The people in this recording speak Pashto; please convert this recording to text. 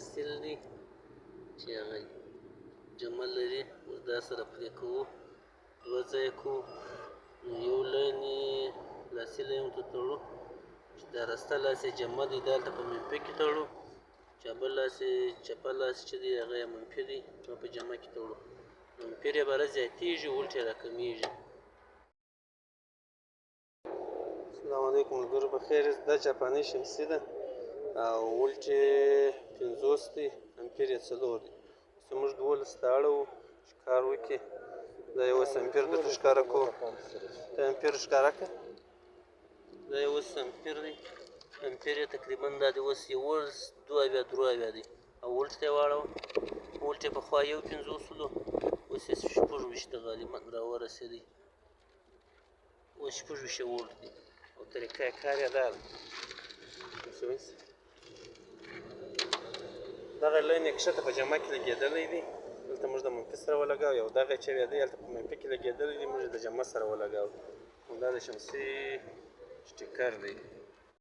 سیل دی چې هغه جمع لري. اوس دا سره پرې کوو، دوه ځایه کوو. نو یو لاین یې لاسي لاین ورته تړو چې دا راسته لاس یې جمع دی، دا هلته په منفي کې تړو. چپه لاس چې دی هغه یې منفي دی، نو په جمع کې تړو. امپیر یې به زیاتېږي، ولټ یې راکمیږي. السلام علیکم ملګرو، بخیر. دا جاپاني شمسي ده او ولټ یې 50 دی، امپیر یې 4 دی. اوس موږ 12 ته اړوو چې کار وکړي. دا یې اوس امپیر درته ښکاره کوو. دا امپیر ښکاره کړه. دا یې اوس امپیر دی. امپیر یې تقریبا دا دی اوس 1.2 دی او ولټ ته یې واړوه. ولټ یې پخوا 1.50 اوس یې 26 غالبا راورسېدی. اوس 26 ولټ دی او طریقه کار یې دا ده. دغه لاین یې کښته په جمع کې لګېدلی دی، دلته موږ د منفي سره ولګاو. یو دغه چې دی هلته په منفي کې لګېدلی دی، موږ د جمع سره ولګاو. دا د شمسي سټیکر دی.